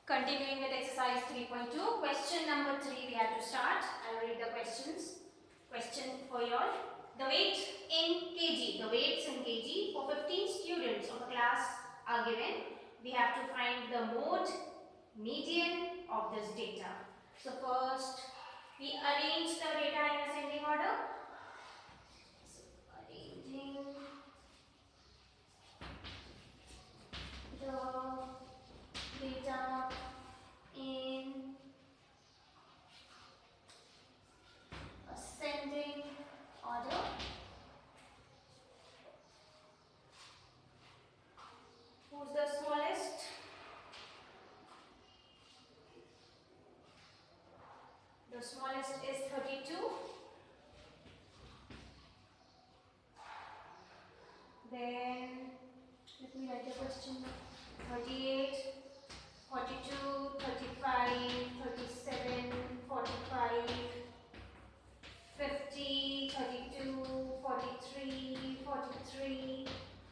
Continuing with exercise 3.2, question number 3 we have to start. I will read the questions. Question for you all. The weight in kg, the weights in kg for 15 students of a class are given. We have to find the mode, median of this data. So first, we arrange the data in ascending order. So arranging the data in ascending order. Who's the smallest? The smallest is 32. Then let me write the question. 38, 42, 35, 37, 45, 50, 32, 43, 43,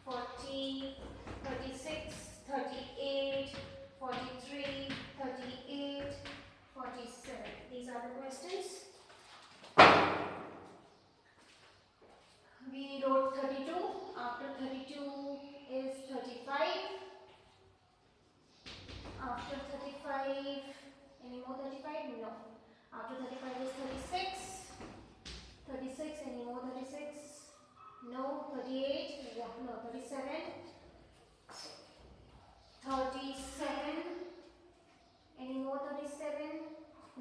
40, 36, 38, 43, 38, 47. These are the questions. We wrote 32. After 32 is 35. After 35, any more 35? No. After 35 is 36. 36, any more 36? No. 38? No. 37. 37. Any more 37?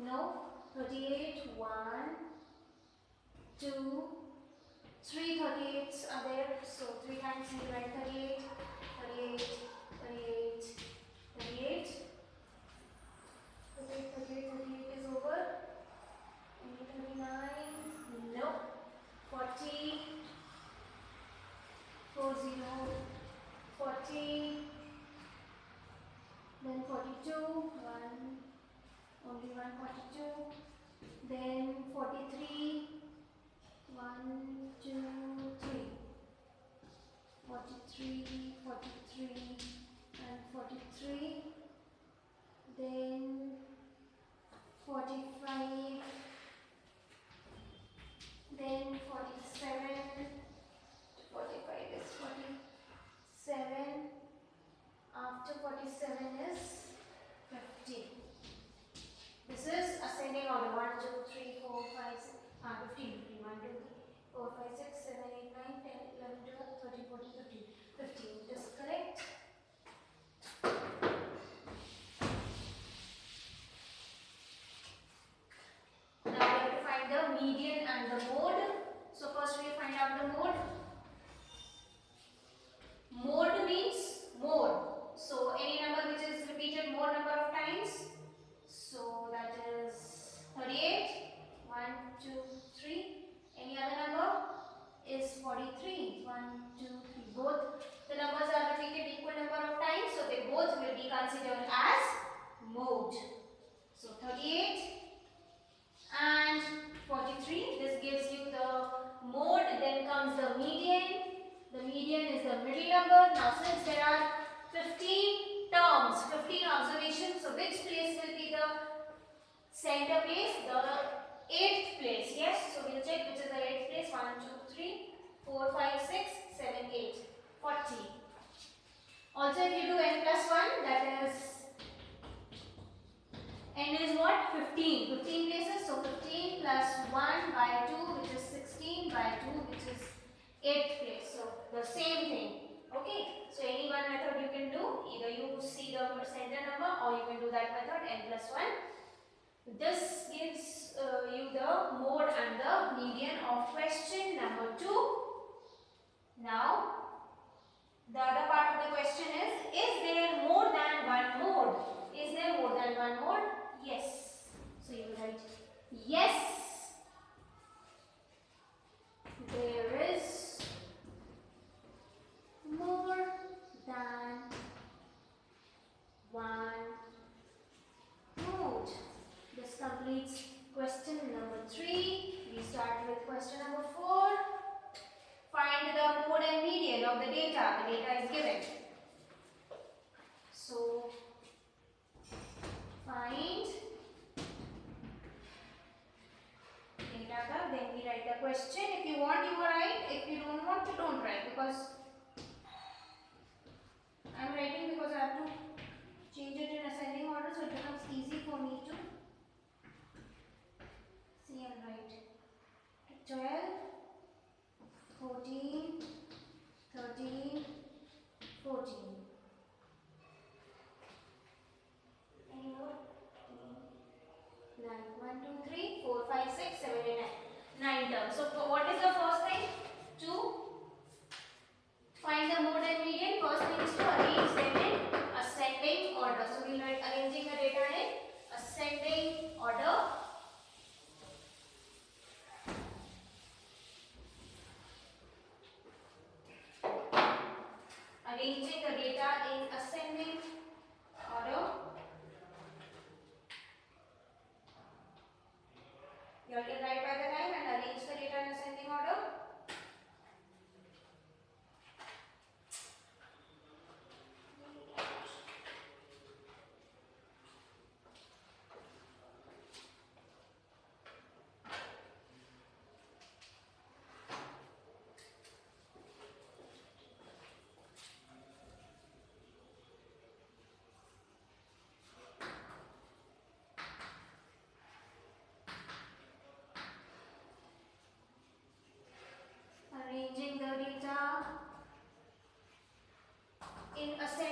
No. 38. 1, 2, 3 38s are there. So 3 times we write 38, 38, 38, 38. 38, 38, 38 is over. Any 39? No. 40, 40, 40. Then 42, 1, only 1 42. Then 43, 1, 2, 3. 43, 43, and 43. Then 45. Then 47. 45 is 47. After 47 is 50. This is ascending order. 1, 2, 3, 4, 5, 6, 15. 1, 2, 3, 4, 5, 6, 7, 8, 9, 10, 11, 12, 13, 14, 15. 15. It is correct. Now we have to find the median and the mode. So first we find out the mode. Mode means mode. So any number which is repeated more number of times. So that is 38. 1, 2, 3. Any other number is 43. 1, 2, 3. Both the numbers are repeated equal number of times. So they both will be considered as mode. So 38 and 43. This gives you the mode. Then comes the median. The median is the middle number. Now since there are 15 terms, 15 observations, so which place will be the center place? The 8th place. Yes, so we'll check which is the 8th place. 1, 2, 3, 4, 5, 6, 7, 8, 40. Also if you do n plus 1, that is n is what? 15. 15 places. So 15 plus 1 by 2, which is 16 by 2, which is 8th place. So the same thing. Okay. So any one method you can do. Either you see the center number or you can do that method n plus 1. This gives you the mode and the median of question number 2. Now the other part of the question is there more than one mode? Is there more than one mode? Yes. So you write yes. There is more than one mode. This completes question number 3. We start with question number 4. Find the mode and median of the data. The data is given. So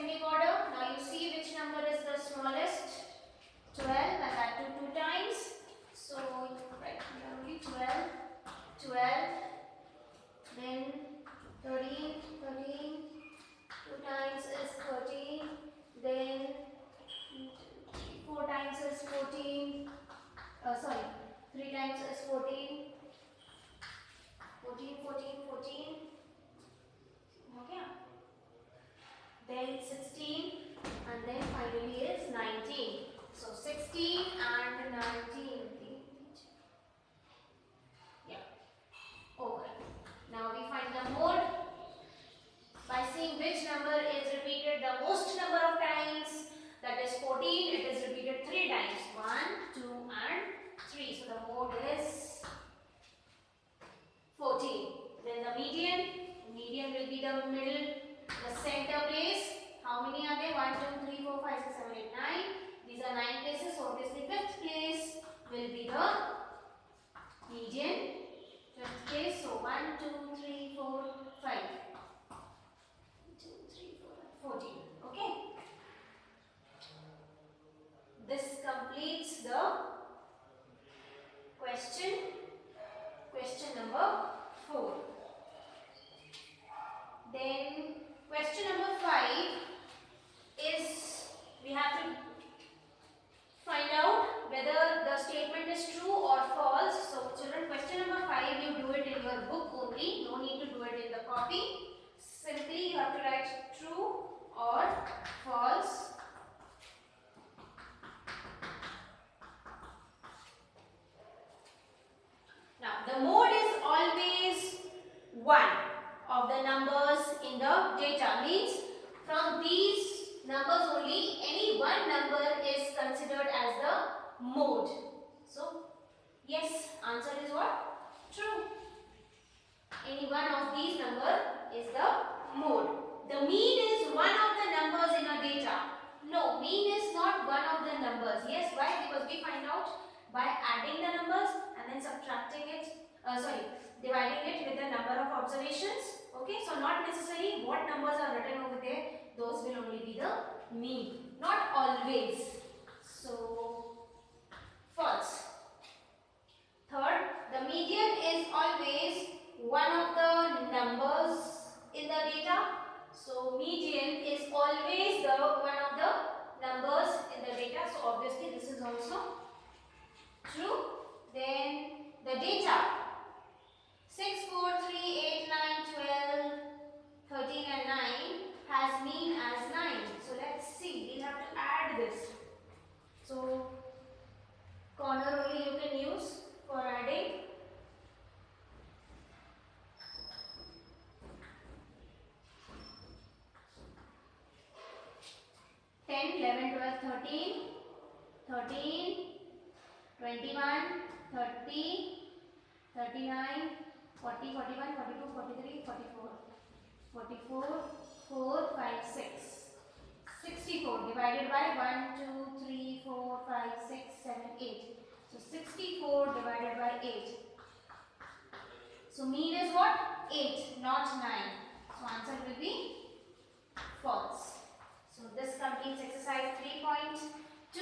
ascending order. Now you see which number is the smallest. 12, and that too 2 times. So you write here only 12, 12, then 13, 13, 2 times is 13, then 4 times is 14, sorry, 3 times is 14, 14, 14, 14, okay, then 16, and then finally is 19. So 16 and 19. Yeah. Okay. Now we find the mode by seeing which number is repeated the most number of times. That is 14. It is repeated 3 times. 1, 2, and 3. So the mode is 14. Then the median. Median will be the middle, the center place. How many are there? 1, 2, 3, 4, 5, 6, 7, 8, 9. These are 9 places. So obviously 5th place will be the median. 5th place. So 1, 2, 3, 4, 5. 2, 3, 4, 14. Okay. This completes the question number 4. Then question number 5 is we have to find out whether the statement is true or false. So children, question number 5 you do it in your book only. No need to do it in the copy. Simply you have to write true or false. Now the mode is always 1 of the numbers in the data. Means from these numbers only any one number is considered as the mode. So yes, answer is what? True. Any one of these number is the mode. The mean is one of the numbers in our data. No, mean is not one of the numbers. Yes, why? Because we find out by adding the numbers and then subtracting it, dividing it with the number of observations. Okay, so not necessarily what numbers are written over there, those will only be the mean. Not always. So, false. Third, the median is always one of the numbers in the data. So, median is always the one of the numbers in the data. So, obviously this is also true. Then the data 6, 4, 3, 8, 9, 12, 13 and 9 has mean as 9. So let's see, we have to add this. So corner only you can use for adding. 10, 11, 12, 13, 13, 21, 30, 39, 40, 41, 42, 43, 44, 44, 4, 5, 6, 64 divided by 1, 2, 3, 4, 5, 6, 7, 8. So 64 divided by 8. So mean is what? 8, not 9. So answer will be false. So this completes exercise 3.2.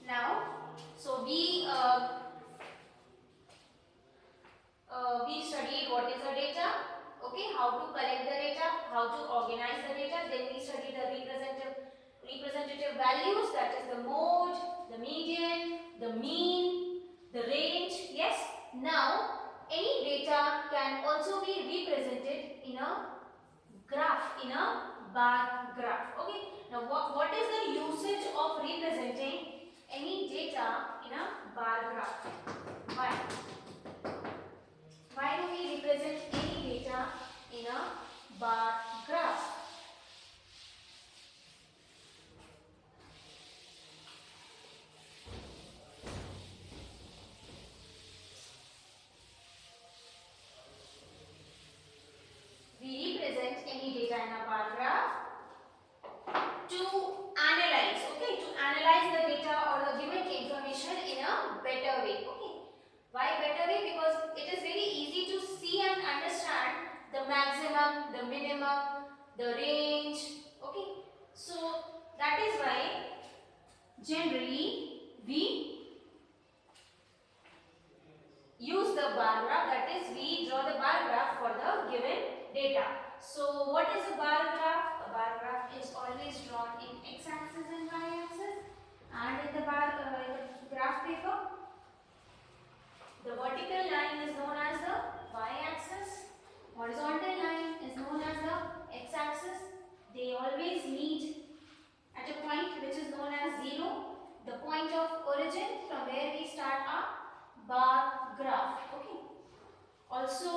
Now, so we studied what is the data, okay, how to collect the data, how to organize the data. Then we studied the representative values, that is the mode, the median, the mean, the range. Yes. Now, any data can also be represented in a graph, in a bar graph. Okay. Now, what is the usage of representing any data in a bar graph? Why? Why do we represent any data in a bar graph? We represent any data in a bar graph to analyze, okay, to analyze the data or the given information in a better way, okay. Why better way? Because it is very easy to see and understand the maximum the minimum, the range. Okay, so that is why generally we use the bar graph, that is we draw the bar graph for the given data. So what is a bar graph? A bar graph is always drawn in x-axis and y-axis, and in the graph paper, the vertical line is known as the y-axis, horizontal line is known as the x-axis. They always meet at a point which is known as 0, the point of origin from where we start our bar graph. Okay. Also,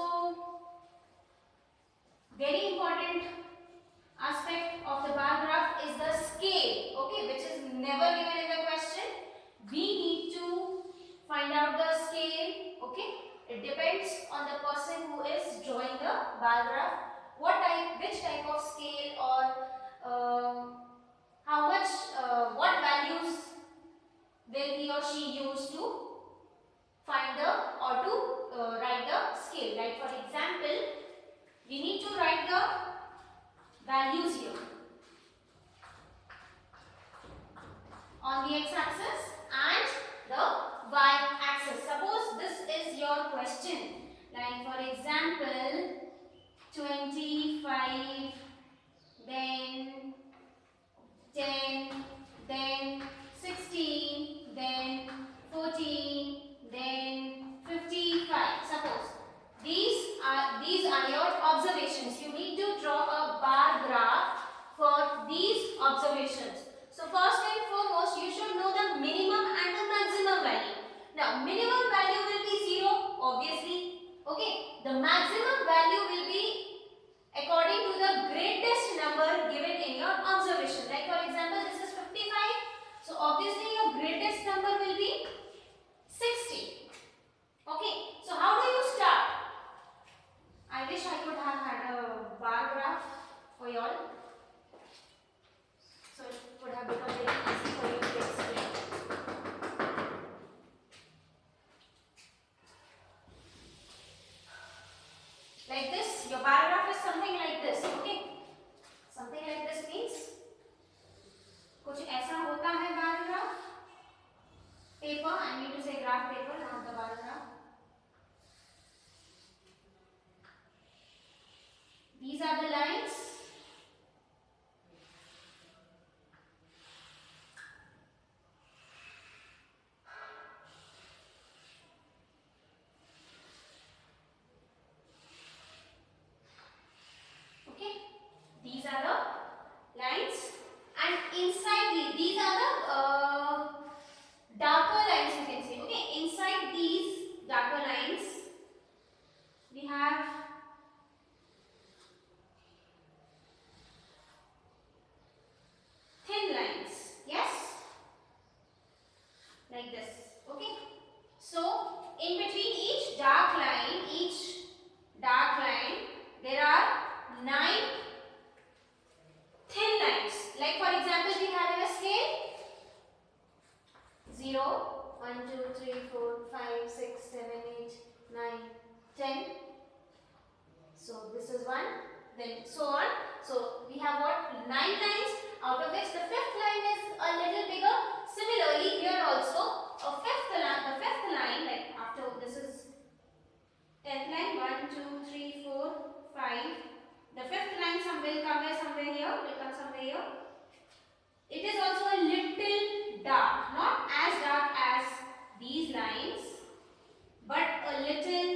very important aspect of the bar graph is the scale, okay, which is never given in the question. We need to find out the scale, okay. It depends on the person who is drawing the bar graph, which type of scale, or how much, what values will he or she use to find the or to write the scale. Like for example, we need to write the values here on the x-axis and the y-axis. Suppose this is your question. Like for example, 25, then 10, then 16, then 14, then 55. Suppose these are your observations. You need to draw a bar graph for these observations. So first and foremost, you should know the minimum and the maximum value. Now minimum value will be 0, obviously. Okay. The maximum value will be according to the greatest number given in your observation. Like for example, this is 55. So obviously your greatest number will be 60. Okay. So how do you start? I wish I could have had a bar graph for you all. So it would have become very easy for you to explain. Like this, your bar graph is something like this, okay? Something like this means कुछ ऐसा होता है bar graph. Paper, I mean to say graph paper, not the bar graph. These are the lines. Okay, these are the lines, and inside these are the darker lines, you can say. Okay, inside these darker lines we have thin lines. Yes, like this. Okay, so in between each dark line there are 9 thin lines. Like for example, we have in a scale 0, 1, 2, 3, 4, 5, 6, 7, 8, 9, 10. So this is 1, then so on. So we have what? 9 lines, out of which the 5th line is a little bigger. Similarly, here also the fifth line, like after this is 10th line, 1, 2, 3, 4, 5. The 5th line will come somewhere here. It is also a little dark, not as dark as these lines, but a little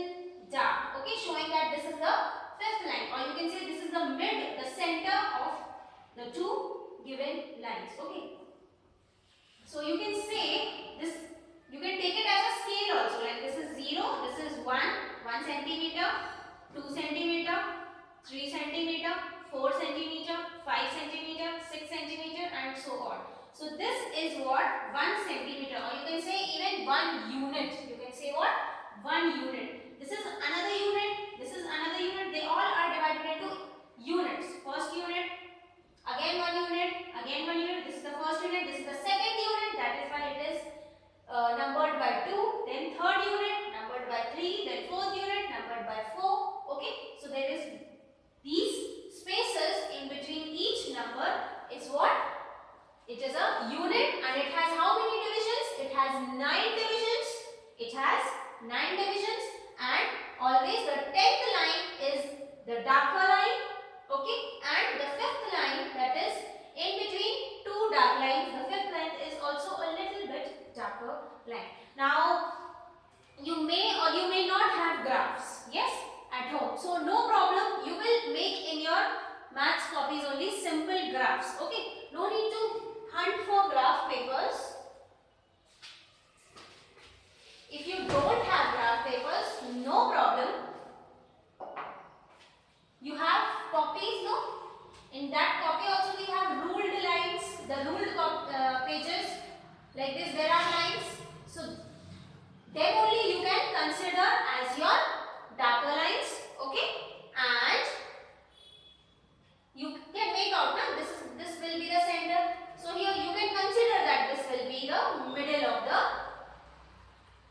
dark. Okay, showing that this is the 5th line, or you can say this is the center of the two given lines. Okay, so you can say this. You can take it as a scale also. Like this is 0, this is 1 centimeter, 2 centimeter, 3 centimeter, 4 centimeter, 5 centimeter, 6 centimeter, and so on. So this is what? 1 centimeter, or you can say even 1 unit. You can say what? 1 unit. This is another unit. This is another unit. They all are divided into units. First unit, again 1 unit, again 1 unit. This is the first unit. This is the second unit. That is why it is numbered by 2. Then third unit numbered by 3. Then fourth unit numbered by 4. Okay. So there is these copies, no? In that copy also we have ruled lines, the ruled pages. Like this there are lines. So them only you can consider as your darker lines. Okay, and you can make out now this will be the center. So here you can consider that this will be the middle of the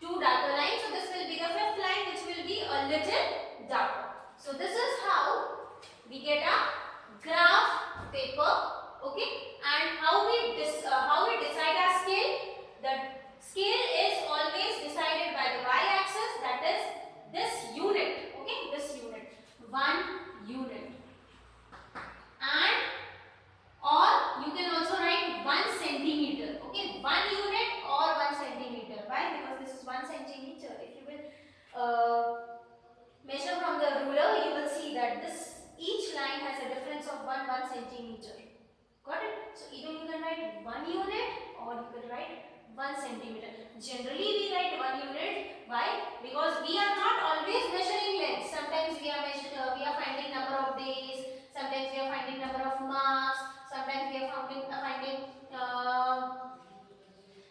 two darker lines. So this will be the fifth line, which will be a little darker. So this is how we get a graph paper. Okay, and how we decide our scale. The scale is always decided by the y-axis, that is this unit. Okay, this unit, 1 unit, and or you can also write 1 centimeter. Okay, 1 unit or 1 centimeter. Why? Because this is 1 centimeter. If you will measure from the ruler, you will see that each line has a difference of 1 centimeter. Got it? So either you can write 1 unit or you can write 1 centimeter. Generally we write 1 unit. Why? Because we are not always measuring length. Sometimes we are finding number of days. Sometimes we are finding number of marks. Sometimes we are finding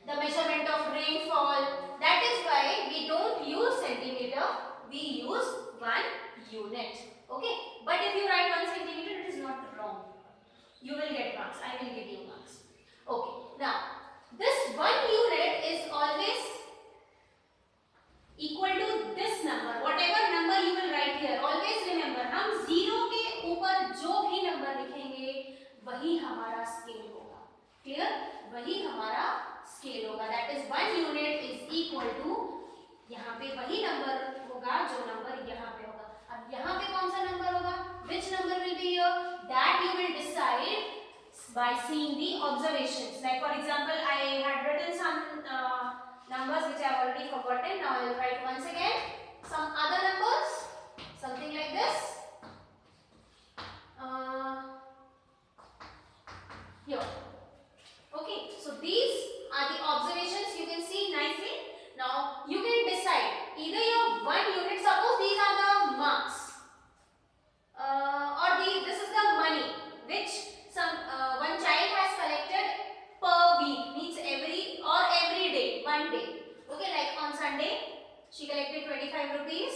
the measurement of rainfall. That is why we don't use centimeter. We use 1 unit. Okay. But if you write 1 centimeter, it is not wrong. You will get marks. I will give you marks. Okay. Now, this 1 unit is always equal to this number. Whatever number you will write here, always remember, हम 0 के ऊपर जो भी number लिखेंगे, वही हमारा scale होगा. Clear? वही हमारा scale होगा. That is 1 unit is equal to, यहाँ पे वही number होगा जो number यहाँ पे होगा. अब यहाँ पे कौन सा number होगा? Which number will be here? That you will decide by seeing the observations. Like for example, I had written some numbers which I have already forgotten. Now I will write once again some other numbers, something like this. Here. Okay, so these are the observations you can see nicely. Now you can decide either your 1 unit, suppose these are the marks, or this is the money which one child has collected per week, means every day, 1 day. Okay, like on Sunday she collected 25 rupees,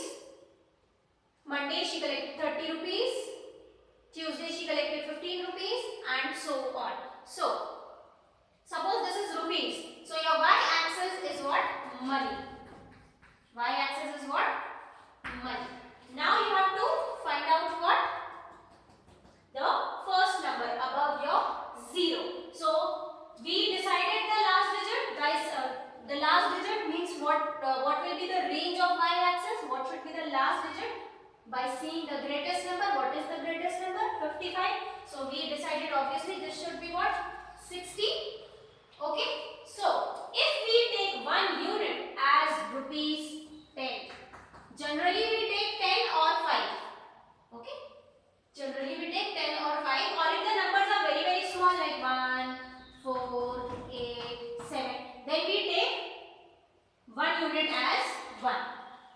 Monday she collected 30 rupees, Tuesday she collected 15 rupees, and so on. So suppose this is rupees, so your y-axis is what? Money. Y-axis is what? Money. Now you have to find out what? The first number above your 0. So we decided the last digit, guys. The last digit means what will be the range of y-axis? What should be the last digit? By seeing the greatest number. What is the greatest number? 55. So we decided obviously this should be what? 60. Okay. So if we take 1 unit as rupees 10, generally we take 10 or 5. Okay. Generally we take 10 or 5, or if the numbers are very very small like 1, 4, 8, 7, then we take 1 unit as 1.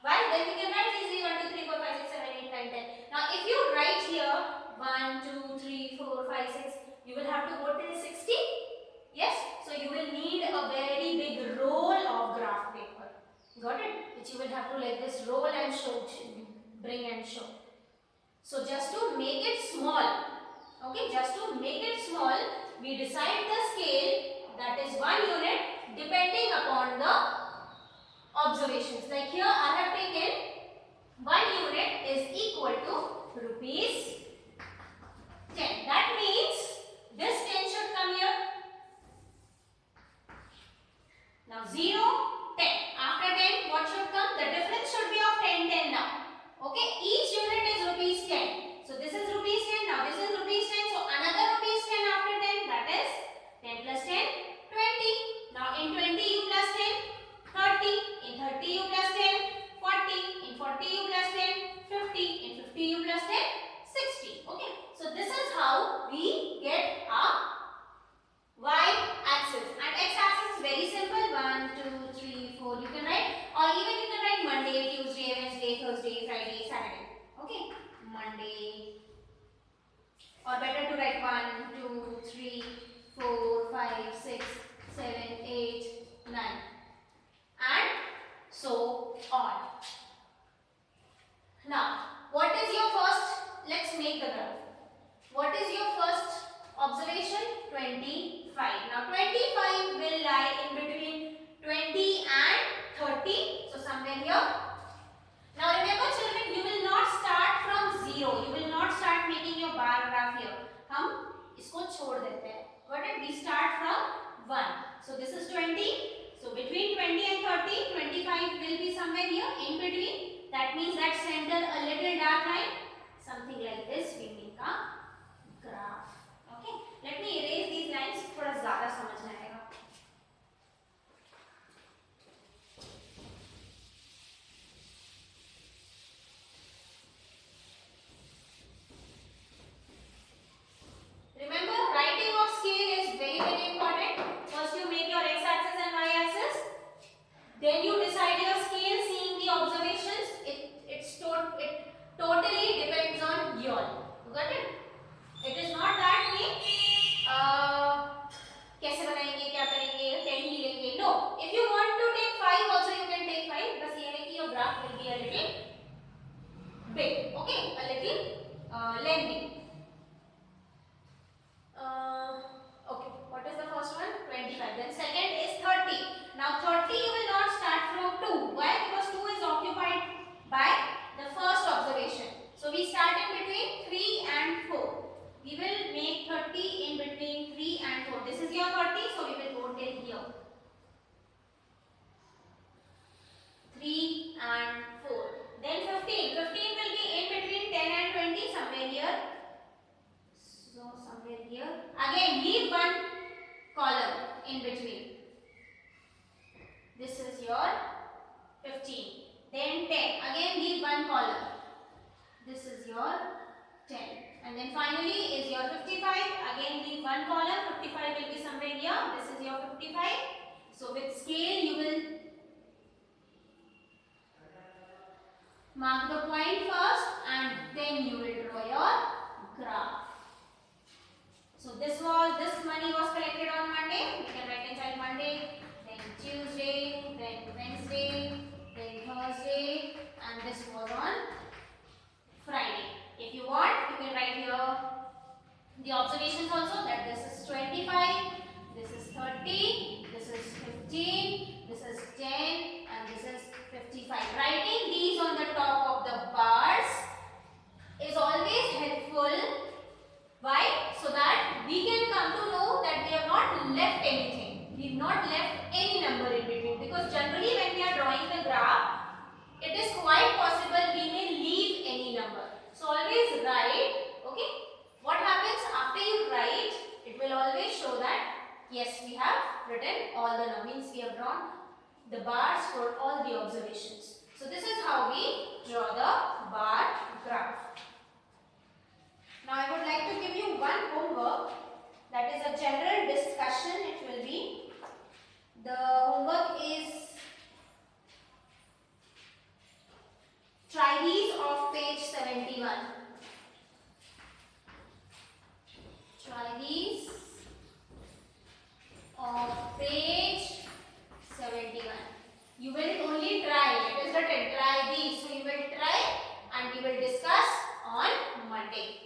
Why? Then we can write easily 1, 2, 3, 4, 5, 6, 7, 8, 9, 10. Now if you write here 1, 2, 3, 4, 5, 6, you will have to go till 60. Yes? So you will need a very big roll of graph paper. Got it? Which you will have to like this roll and show, bring and show. So just to make it small, okay, just to make it small, we decide the scale, that is 1 unit, depending upon the observations. Like here I have taken 1 unit is equal to rupees 10. That means this 10 should come here. Now 0, 10. After 10, what should come? The difference should be of 10, 10 now. Okay, each unit is rupees 10. So this is rupees 10. Now this is rupees 10. So another rupees 10 after 10. That is 10 plus 10, 20. Now in 20 you plus 10, 30. In 30 you plus 10, 40. In 40 you plus 10, 50. In 50 you plus 10, 60. What is your first observation? 25. Now 25 will lie in between 20 and 30. So somewhere here. Now remember children, you will not start from 0. You will not start making your bar graph here. हम इसको छोड़ देते हैं. Got it? We start from 1. So this is 20. So between 20 and 30, 25 will be somewhere here in between. That means that center a little dark line. Something like this we make a graph. Okay. Let me erase these lines. थोड़ा ज़्यादा समझ में आएगा. Remember, writing of scale is very, very important. First you make your x-axis and y-axis. Then you decide your scale, seeing the observations. It totally depends on you all. Got it? It is not that we कैसे बनाएंगे, क्या करेंगे, 10 ही लेंगे. No. If you want to take 5 also you can take 5. बस ये है कि your graph will be a little big. Okay, a little lengthy. Okay, what is the first one? 25. Then second is 30. Now 30 you will not start from 2. Why? Because 2 is occupied by the first observation. So we start in between 3 and 4. We will make 30 in between 3 and 4. This is your 30, so we will go till here. 3 and 4. Then 15. 15 will be in between 10 and 20, somewhere here. So somewhere here. Again, leave one column in between. This is your 15. Then 10. Again, leave one column. This is your 10. And then finally is your 55. Again, leave one column. 55 will be somewhere here. This is your 55. So with scale, you will mark the point first and then you will draw your graph. So this money was collected on Monday. You can write inside Monday, then Tuesday, then Wednesday, then Thursday, and this was on Friday. If you want, you can write here the observations also, that this is 25, this is 30, this is 15, this is 10, and this is 55. Writing these on the top of the bars is always helpful. Why? So that we can come to know that we have not left anything. We have not left any number in between. Because generally when we are drawing the graph, it is quite possible we may leave any number. So always write. Okay. What happens after you write? It will always show that yes, we have written all the numbers. We have drawn the bars for all the observations. So this is how we draw the bar graph. Now I would like to give you one homework, that is a general discussion. It will be, the homework is try these of page 71. Try these of page 71. You will only try. It is written try these. So you will try and we will discuss on Monday.